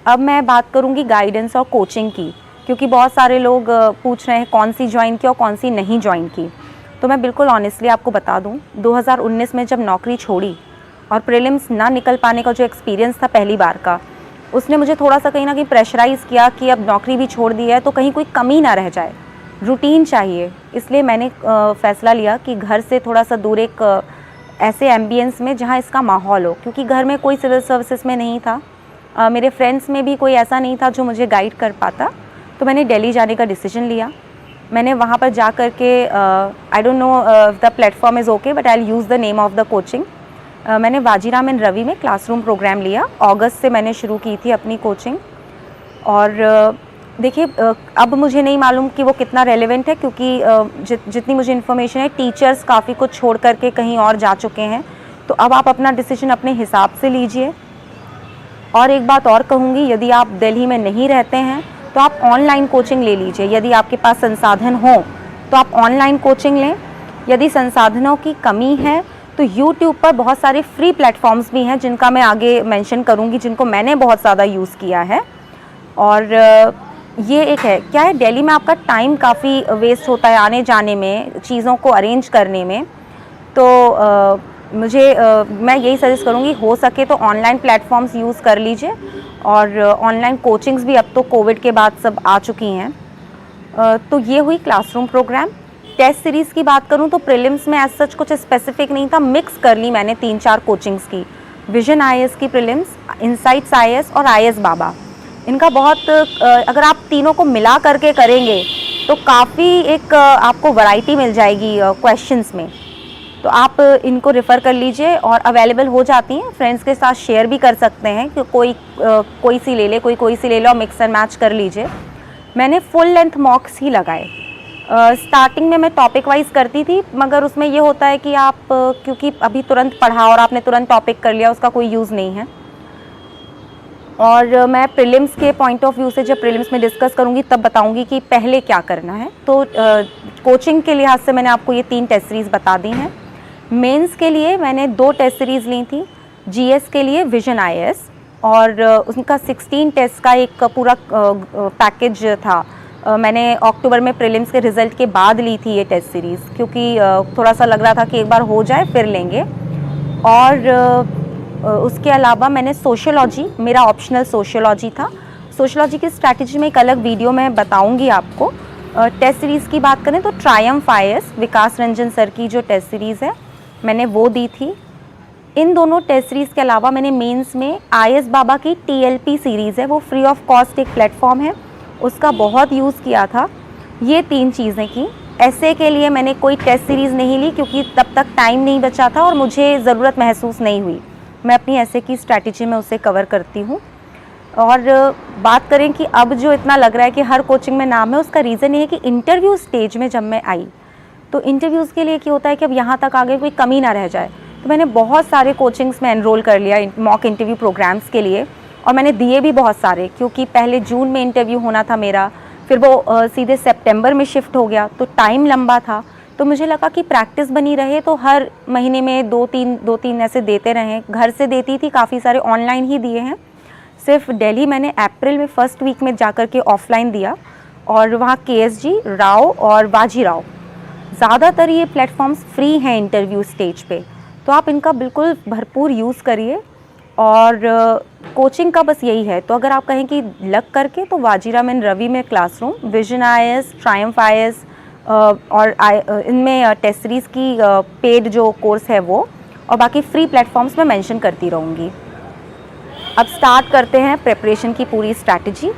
अब मैं बात करूँगी गाइडेंस और कोचिंग की, क्योंकि बहुत सारे लोग पूछ रहे हैं कौन सी ज्वाइन की और कौन सी नहीं ज्वाइन की। तो मैं बिल्कुल ऑनेस्टली आपको बता दूँ, 2019 में जब नौकरी छोड़ी और प्रीलिम्स ना निकल पाने का जो एक्सपीरियंस था पहली बार का, उसने मुझे थोड़ा सा कहीं ना कहीं प्रेशराइज़ किया कि अब नौकरी भी छोड़ दी है तो कहीं कोई कमी ना रह जाए, रूटीन चाहिए। इसलिए मैंने फ़ैसला लिया कि घर से थोड़ा सा दूर एक ऐसे एम्बियंस में जहाँ इसका माहौल हो, क्योंकि घर में कोई सिविल सर्विसेज में नहीं था, मेरे फ्रेंड्स में भी कोई ऐसा नहीं था जो मुझे गाइड कर पाता। तो मैंने दिल्ली जाने का डिसीजन लिया। मैंने वहाँ पर जा कर के I don't know the platform is okay but I will use the name of the coaching. मैंने वाजीराम एंड रवि में क्लासरूम प्रोग्राम लिया। अगस्त से मैंने शुरू की थी अपनी कोचिंग। और देखिए अब मुझे नहीं मालूम कि वो कितना रेलेवेंट है, क्योंकि जितनी मुझे इन्फॉर्मेशन है टीचर्स काफ़ी कुछ छोड़ करके कहीं और जा चुके हैं। तो अब आप अपना डिसीजन अपने हिसाब से लीजिए। और एक बात और कहूँगी, यदि आप दिल्ली में नहीं रहते हैं तो आप ऑनलाइन कोचिंग ले लीजिए। यदि आपके पास संसाधन हो तो आप ऑनलाइन कोचिंग लें। यदि संसाधनों की कमी है तो यूट्यूब पर बहुत सारे फ्री प्लेटफॉर्म्स भी हैं जिनका मैं आगे मेंशन करूँगी, जिनको मैंने बहुत ज़्यादा यूज़ किया है। और ये एक है, क्या है, दिल्ली में आपका टाइम काफ़ी वेस्ट होता है आने जाने में, चीज़ों को अरेंज करने में। तो मैं यही सजेस्ट करूँगी, हो सके तो ऑनलाइन प्लेटफॉर्म्स यूज़ कर लीजिए। और ऑनलाइन कोचिंग्स भी अब तो कोविड के बाद सब आ चुकी हैं। तो ये हुई क्लासरूम प्रोग्राम। टेस्ट सीरीज़ की बात करूँ तो प्रीलिम्स में एज सच कुछ स्पेसिफिक नहीं था, मिक्स कर ली मैंने 3-4 कोचिंग्स की। विजन आईएएस की प्रीलिम्स, इनसाइट्स आईएएस और आईएएस बाबा, इनका बहुत अगर आप तीनों को मिला करके करेंगे तो काफ़ी एक आपको वैरायटी मिल जाएगी क्वेश्चंस में। तो आप इनको रेफ़र कर लीजिए और अवेलेबल हो जाती हैं। फ्रेंड्स के साथ शेयर भी कर सकते हैं कि कोई सी ले ले, कोई सी ले लो, मिक्स एंड मैच कर लीजिए। मैंने फुल लेंथ मॉक्स ही लगाए। स्टार्टिंग में मैं टॉपिक वाइज करती थी, मगर उसमें ये होता है कि आप क्योंकि अभी तुरंत पढ़ा और आपने तुरंत टॉपिक कर लिया, उसका कोई यूज़ नहीं है। और मैं प्रीलिम्स के पॉइंट ऑफ व्यू से जब प्रीलिम्स में डिस्कस करूँगी तब बताऊँगी कि पहले क्या करना है। तो कोचिंग के लिहाज से मैंने आपको ये 3 टेस्ट सीरीज़ बता दी हैं। मेंस के लिए मैंने 2 टेस्ट सीरीज़ ली थी। जीएस के लिए विजन आईएएस, और उनका 16 टेस्ट का एक पूरा पैकेज था। मैंने अक्टूबर में प्रीलिम्स के रिज़ल्ट के बाद ली थी ये टेस्ट सीरीज़, क्योंकि थोड़ा सा लग रहा था कि एक बार हो जाए फिर लेंगे। और उसके अलावा मैंने सोशियोलॉजी, मेरा ऑप्शनल सोशियोलॉजी था। सोशियोलॉजी की स्ट्रैटेजी में एक अलग वीडियो मैं बताऊंगी आपको। टेस्ट सीरीज़ की बात करें तो ट्रायम्फ आईएएस, विकास रंजन सर की जो टेस्ट सीरीज़ है मैंने वो दी थी। इन दोनों टेस्ट सीरीज़ के अलावा मैंने मेंस में आईएएस बाबा की टीएलपी सीरीज़ है, वो फ्री ऑफ कॉस्ट एक प्लेटफॉर्म है, उसका बहुत यूज़ किया था। ये 3 चीज़ें की। एसए के लिए मैंने कोई टेस्ट सीरीज़ नहीं ली, क्योंकि तब तक टाइम नहीं बचा था और मुझे ज़रूरत महसूस नहीं हुई। मैं अपनी एसए की स्ट्रैटेजी में उसे कवर करती हूँ। और बात करें कि अब जो इतना लग रहा है कि हर कोचिंग में नाम है, उसका रीज़न ये है कि इंटरव्यू स्टेज में जब मैं आई तो इंटरव्यूज़ के लिए क्या होता है कि अब यहाँ तक आगे कोई कमी ना रह जाए। तो मैंने बहुत सारे कोचिंग्स में एनरोल कर लिया मॉक इंटरव्यू प्रोग्राम्स के लिए, और मैंने दिए भी बहुत सारे, क्योंकि पहले जून में इंटरव्यू होना था मेरा, फिर वो सीधे सितंबर में शिफ्ट हो गया, तो टाइम लंबा था। तो मुझे लगा कि प्रैक्टिस बनी रहे, तो हर महीने में 2-3 ऐसे देते रहें। घर से देती थी, काफ़ी सारे ऑनलाइन ही दिए हैं। सिर्फ दिल्ली मैंने अप्रैल में फर्स्ट वीक में जाकर के ऑफलाइन दिया, और वहाँ केएसजी, राव और वाजीराव, ज़्यादातर ये प्लेटफॉर्म्स फ्री हैं इंटरव्यू स्टेज पे, तो आप इनका बिल्कुल भरपूर यूज़ करिए। और कोचिंग का बस यही है, तो अगर आप कहें कि लग करके, तो वाजीराम एंड रवि में classroom, vision IAS, Triumph IAS, और इनमें टेस्ट सीरीज़ की पेड जो कोर्स है वो, और बाकी फ्री प्लेटफॉर्म्स में मेंशन करती रहूँगी। अब स्टार्ट करते हैं प्रिपरेशन की पूरी स्ट्रैटेजी।